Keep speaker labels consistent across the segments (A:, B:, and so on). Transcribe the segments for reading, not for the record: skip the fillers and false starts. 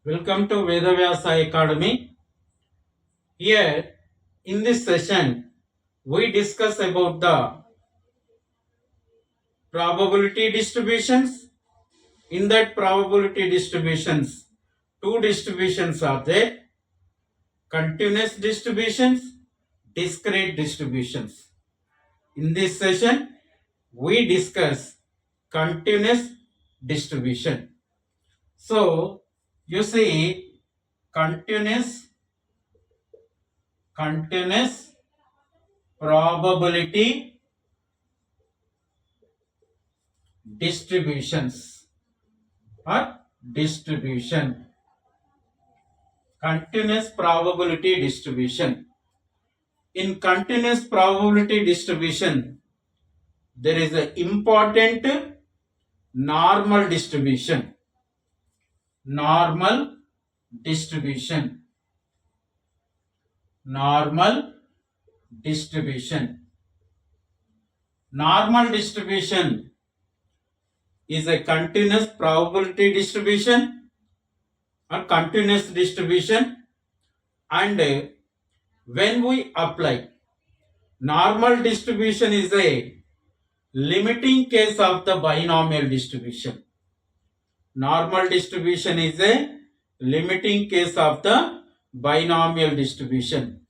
A: Welcome to Vedavyasa Academy. Here in this session, we discuss about the probability distributions. In that probability distributions, two distributions are there: continuous distributions, discrete distributions. In this session, we discuss continuous distribution. So, you see, continuous probability distributions or distribution. Continuous probability distribution. In continuous probability distribution, there is an important normal distribution. Normal distribution. Normal distribution. Normal distribution is a continuous probability distribution or continuous distribution, and when we apply normal distribution is a limiting case of the binomial distribution. Normal distribution is a limiting case of the binomial distribution.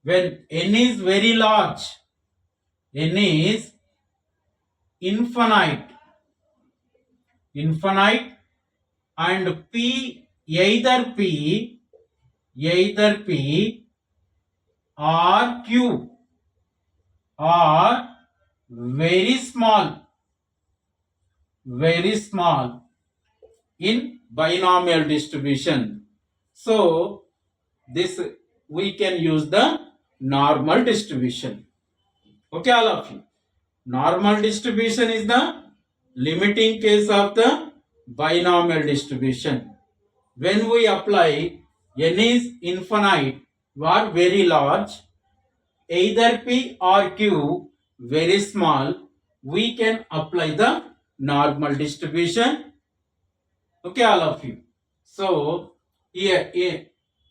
A: When n is very large, n is infinite, and p either p or q are very small in binomial distribution. So this we can use the normal distribution. Okay, all of you. Normal distribution is the limiting case of the binomial distribution. When we apply n is infinite or very large, either p or q very small, we can apply the normal distribution. Okay, all of you. So here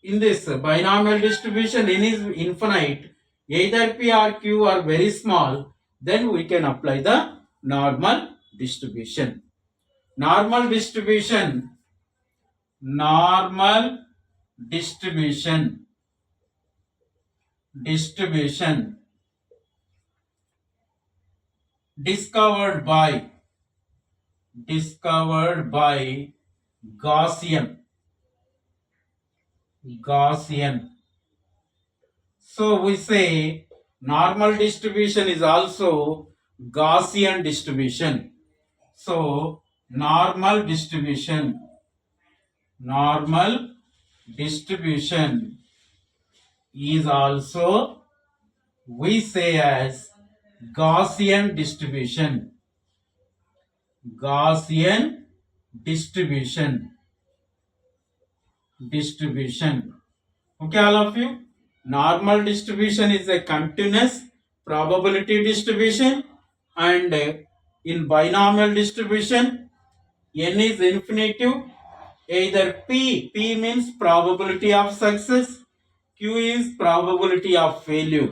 A: in this binomial distribution, n is infinite, either p or q are very small, then we can apply the normal distribution. Normal distribution discovered by Gaussian. So we say normal distribution is also Gaussian distribution. So normal distribution is also we say as Gaussian distribution. Okay, all of you. Normal distribution is a continuous probability distribution, and in binomial distribution, n is infinitive. Either p means probability of success, q is probability of failure.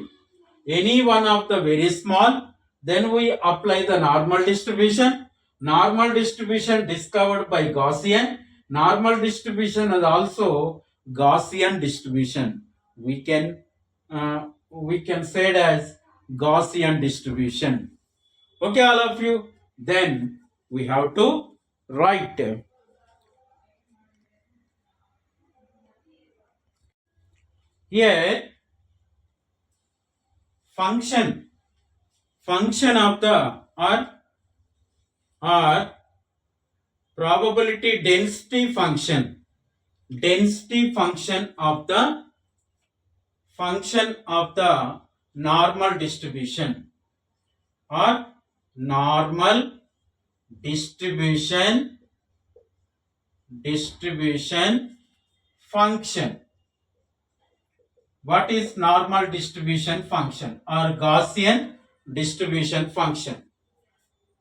A: Any one of the very small, then we apply the normal distribution. Normal distribution discovered by Gaussian. Normal distribution is also Gaussian distribution. We can say it as Gaussian distribution. Okay, all of you. Then we have to write here function of the or probability density function of the normal distribution or normal distribution function. What is normal distribution function or Gaussian distribution function?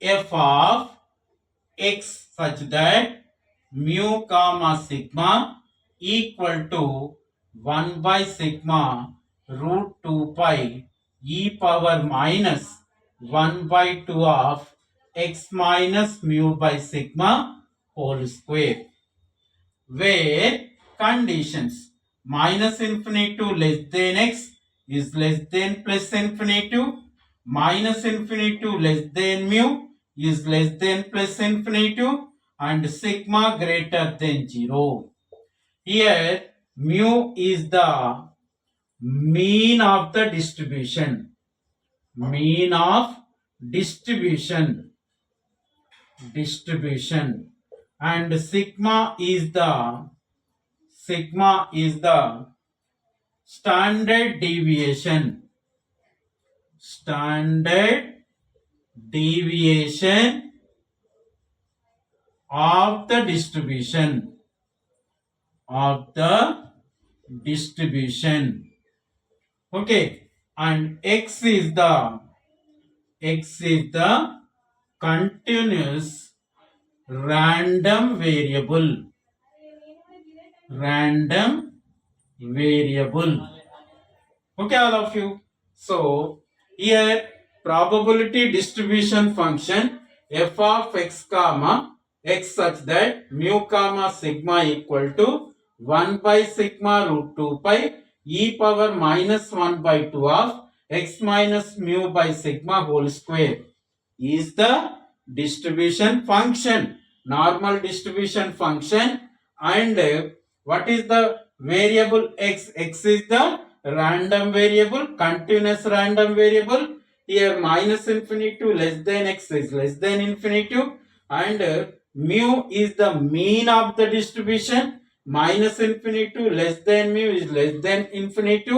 A: F of x such that mu comma sigma equal to 1 by sigma root 2 pi e power minus 1 by 2 of x minus mu by sigma whole square, where conditions minus infinity to less than x is less than plus infinity, minus infinity to less than mu is less than plus infinity, and sigma greater than 0. Here mu is the mean of the distribution, mean of distribution, and sigma is the standard deviation, of the distribution. Okay, and x is the continuous random variable. Okay, all of you. So here probability distribution function f of x comma x such that mu comma sigma equal to 1 by sigma root 2 pi e power minus 1 by 2 of x minus mu by sigma whole square is the distribution function, normal distribution function. And what is the variable x? X is the random variable, continuous random variable. Here minus infinity to less than x is less than infinity, and mu is the mean of the distribution. Minus infinity to less than mu is less than infinity.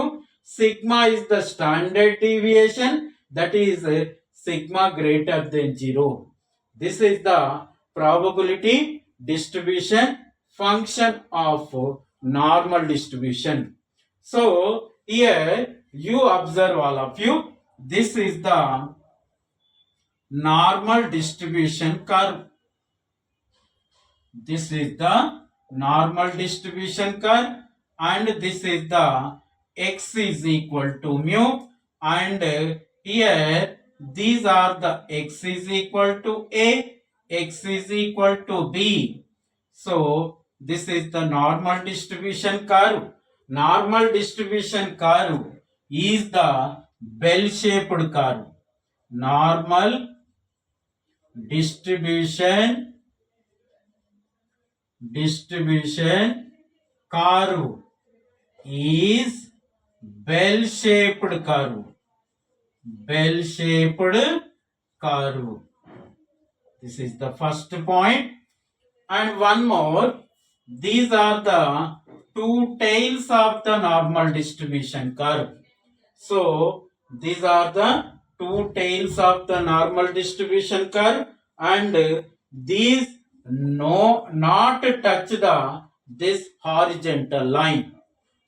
A: Sigma is the standard deviation, that is sigma greater than 0. This is the probability distribution function of normal distribution. So here you observe, all of you, this is the normal distribution curve. This is the normal distribution curve, and this is the x is equal to mu, and here these are the x is equal to a, x is equal to b. So this is the normal distribution curve. Normal distribution curve is the bell shaped curve. Normal distribution curve is bell shaped curve. This is the first point. And one more, these are the two tails of the normal distribution curve. So these are the two tails of the normal distribution curve, and these not touch this horizontal line.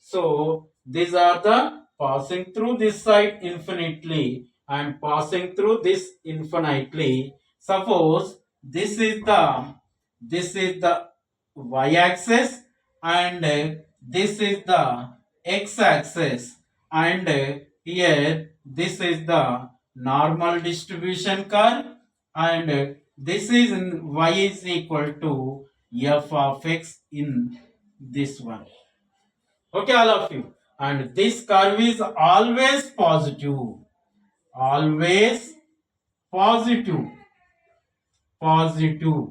A: So these are the passing through this side infinitely and passing through this infinitely. Suppose this is the y-axis, and this is the x-axis, and here this is the normal distribution curve, and this is y is equal to f of x in this one. Okay, all of you. And this curve is always positive. Always positive. Positive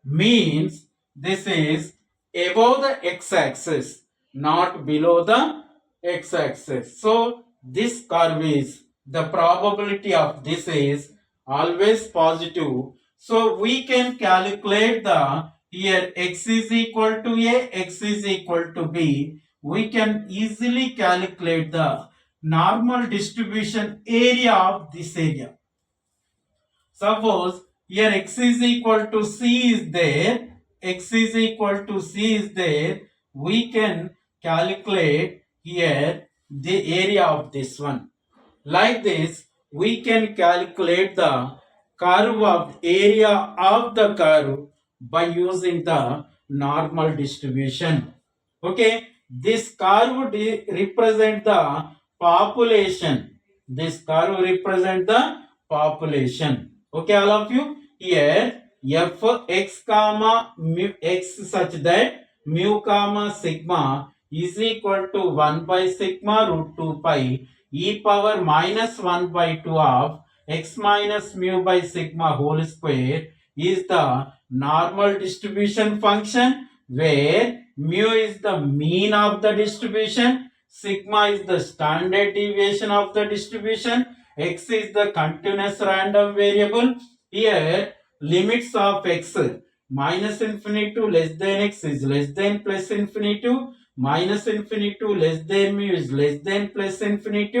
A: means this is above the x-axis, not below the x-axis. So this curve is, the probability of this is always positive. So we can calculate the, here x is equal to a, x is equal to b. We can easily calculate the normal distribution area of this area. Suppose here x is equal to c is there, x is equal to c is there, we can calculate here the area of this one. Like this, we can calculate the curve of area of the curve by using the normal distribution. Okay, this curve represent the population. This curve represent the population. Okay, all of you. Here, f x comma mu x such that mu comma sigma is equal to 1 by sigma root 2 pi e power minus 1 by 2 of x minus mu by sigma whole square is the normal distribution function where mu is the mean of the distribution, sigma is the standard deviation of the distribution, x is the continuous random variable. Here limits of x minus infinity to less than x is less than plus infinity, minus infinity to less than mu is less than plus infinity,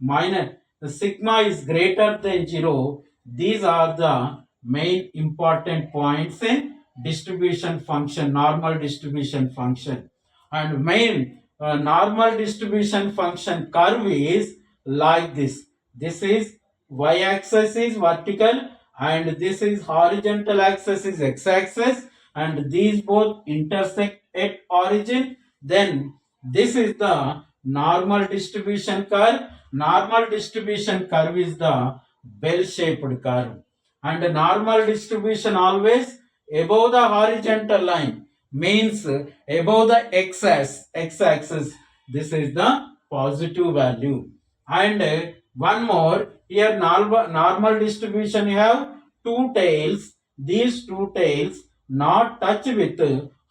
A: minus the sigma is greater than 0. These are the main important points in distribution function, normal distribution function. And main normal distribution function curve is like this. This is y axis is vertical and this is horizontal axis is x axis, and these both intersect at origin. Then this is the normal distribution curve. Normal distribution curve is the bell shaped curve, and the normal distribution always above the horizontal line, means above the x-axis. This is the positive value. And one more, here normal distribution you have two tails. These two tails not touch with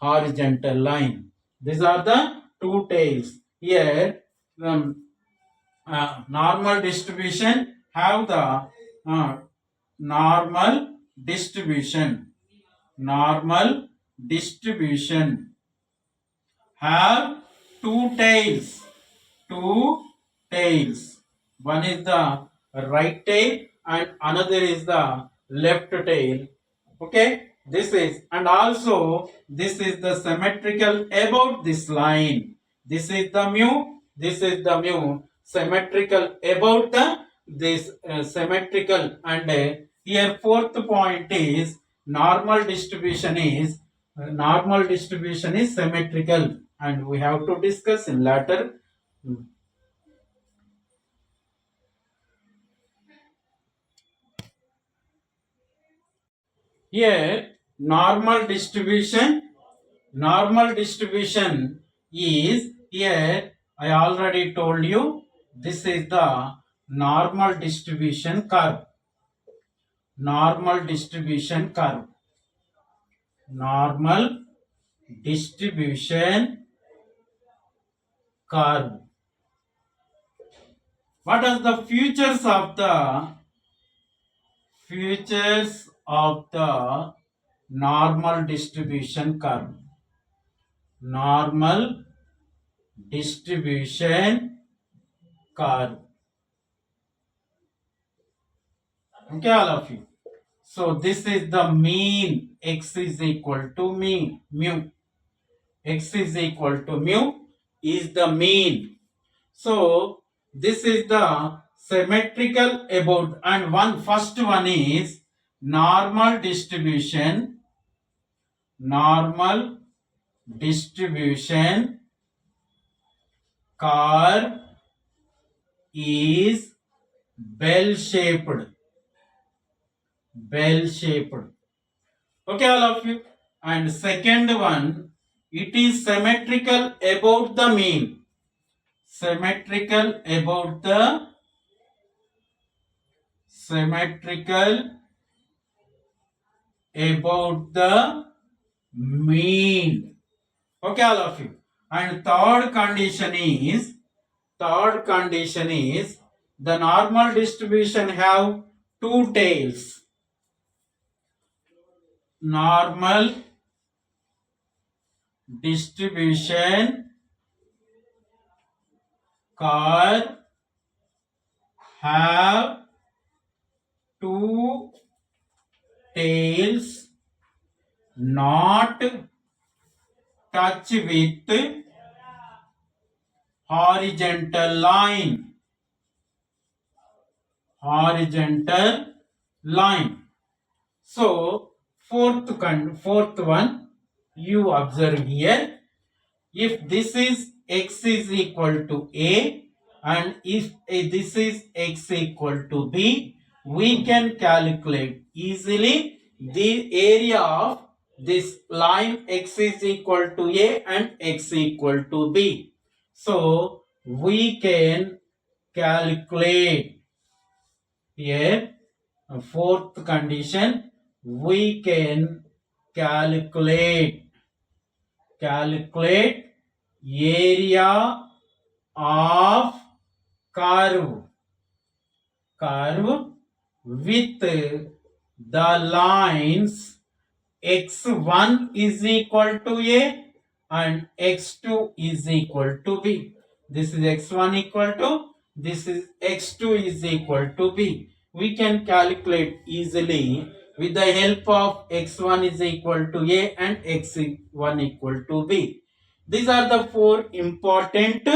A: horizontal line. These are the two tails. Here normal distribution have the normal distribution have two tails. One is the right tail and another is the left tail. Okay, this is, and also this is the symmetrical about this line. This is the mu, this is the mu, symmetrical about the this symmetrical. And here fourth point is normal distribution is symmetrical, and we have to discuss in later. Here normal distribution is, here I already told you, this is the normal distribution curve. Normal distribution curve. Normal distribution curve. What are the features of the normal distribution curve? Normal distribution curve. Okay, all of you. So this is the mean. X is equal to mu. X is equal to mu is the mean. So this is the symmetrical about, and first one is normal distribution. Normal distribution curve is bell shaped. Okay, all of you. And second one, it is symmetrical about the mean. Symmetrical about the mean. Okay, all of you. And third condition is the normal distribution have two tails. Normal distribution curve have two tails not touch with horizontal line. So fourth one you observe here. if this is x is equal to a and if this is x equal to b, we can calculate easily the area of this line x is equal to a and x equal to b. So we can calculate here fourth condition, we can calculate area of curve with the lines x1 is equal to a and x2 is equal to b. This is x1 equal to, this is x2 is equal to b. We can calculate easily with the help of x1 is equal to a and x1 equal to b. These are the four important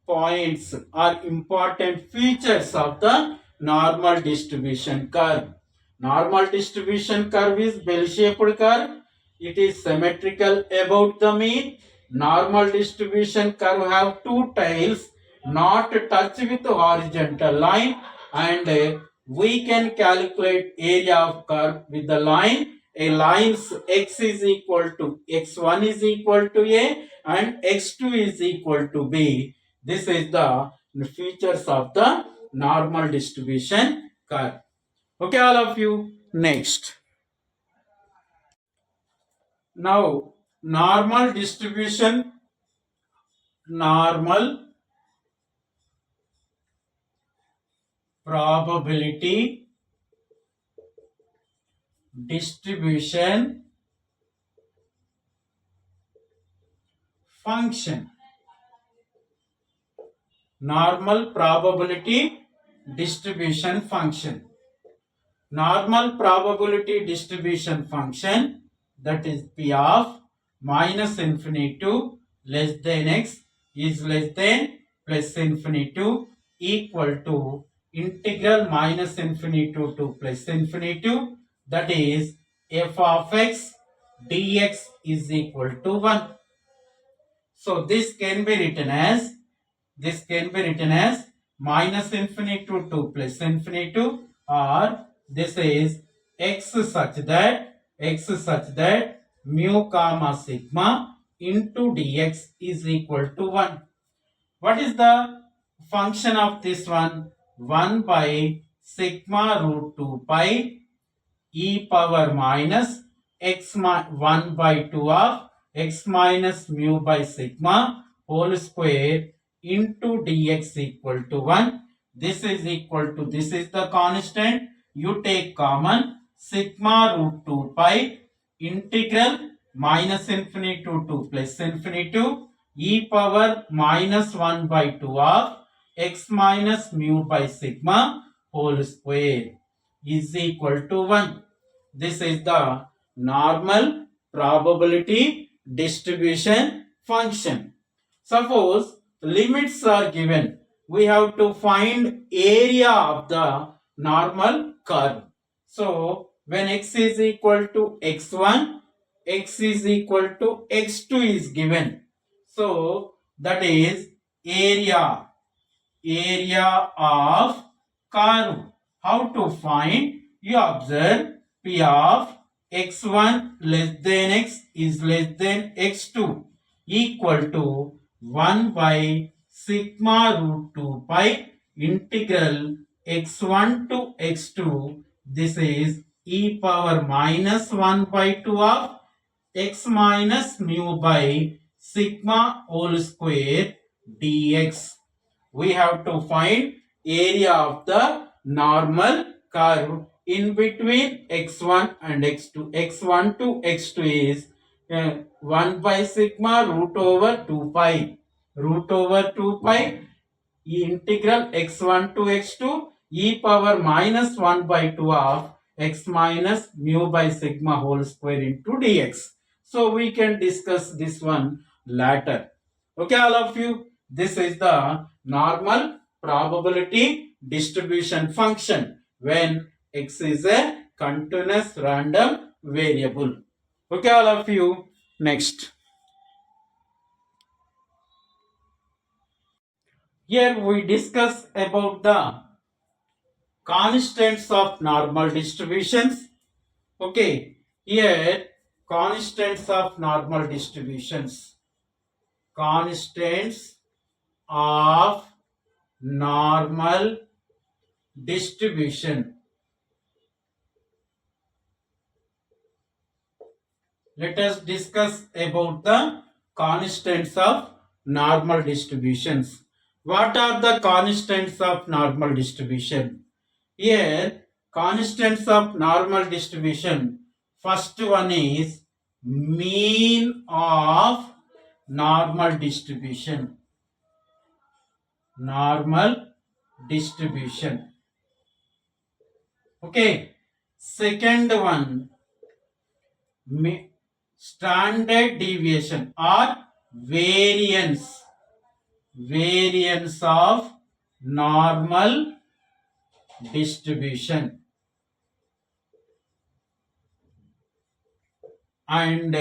A: points or important features of the normal distribution curve. Normal distribution curve is bell-shaped curve. It is symmetrical about the mean. Normal distribution curve have two tails not touch with horizontal line, and we can calculate area of curve with the line. A line's x is equal to x1 is equal to a and x2 is equal to b. This is the features of the normal distribution curve. Okay, all of you. Next. Now, normal distribution, normal probability distribution function. Normal probability distribution function. Normal probability distribution function, that is p of minus infinity to less than x is less than plus infinity to equal to integral minus infinity to plus infinity, that is f of x dx is equal to 1. So this can be written as minus infinity to plus infinity, or this is x such that mu comma sigma into dx is equal to 1. What is the function of this one? 1 by sigma root 2 pi e power minus x 1 by 2 of x minus mu by sigma whole square into dx equal to 1. This is equal to, this is the constant. You take common, sigma root 2 pi integral minus infinity to plus infinity e power minus 1 by 2 of x minus mu by sigma whole square is equal to 1. This is the normal probability distribution function. Suppose limits are given. We have to find area of the normal curve. So, when x is equal to x1, x is equal to x2 is given. So, that is area of curve. How to find? You observe p of x1 less than x is less than x2 equal to 1 by sigma root 2 pi integral x1 to x2. This is e power minus 1 by 2 of x minus mu by sigma whole square dx. We have to find area of the normal curve in between x1 and x2. x1 to x2 is 1 by sigma root over 2 pi. Root over 2 pi integral x1 to x2 e power minus 1 by 2 of x minus mu by sigma whole square into dx. So we can discuss this one later. Okay, all of you. This is the normal probability distribution function when x is a continuous random variable. Okay, all of you. Next. Here we discuss about the constants of normal distributions. Okay, here constants of normal distributions. Constants of normal distribution. Let us discuss about the constants of normal distributions. What are the constants of normal distribution? Here, constants of normal distribution. First one is mean of normal distribution. Normal distribution. Okay. Second one, standard deviation or variance. Variance of normal distribution. And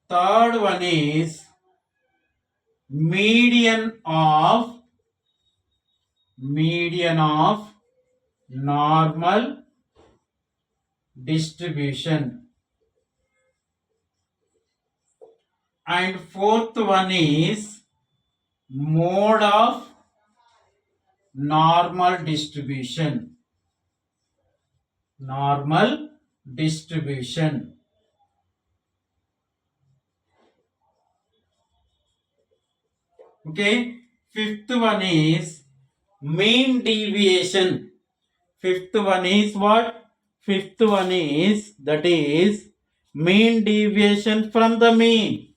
A: third one is median of normal distribution. And fourth one is mode of normal distribution. Normal distribution. Okay. Fifth one is mean deviation. Fifth one is what? Fifth one is, that is mean deviation from the mean.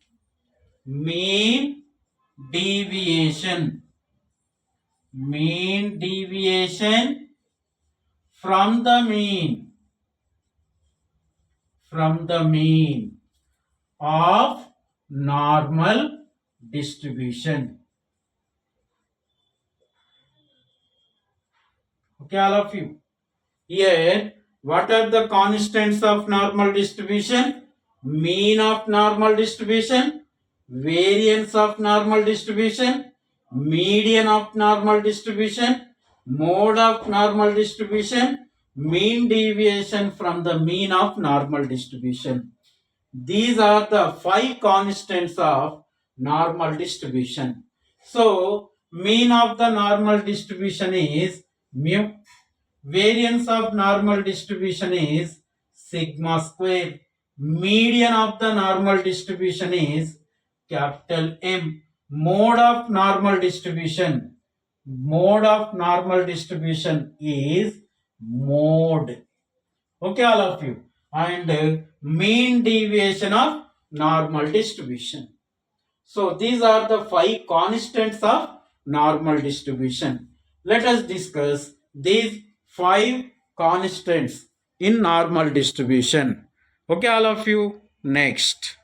A: Mean deviation. Mean deviation from the mean. From the mean of normal distribution. Okay, all of you. Here, what are the constants of normal distribution? Mean of normal distribution, variance of normal distribution, median of normal distribution, mode of normal distribution, mean deviation from the mean of normal distribution. These are the 5 constants of normal distribution. So, mean of the normal distribution is mu. Variance of normal distribution is sigma square. Median of the normal distribution is capital M. Mode of normal distribution. Mode of normal distribution is mode. Okay, all of you. And mean deviation of normal distribution. So these are the 5 constants of normal distribution. Let us discuss these 5 constants in normal distribution. Okay, all of you. Next.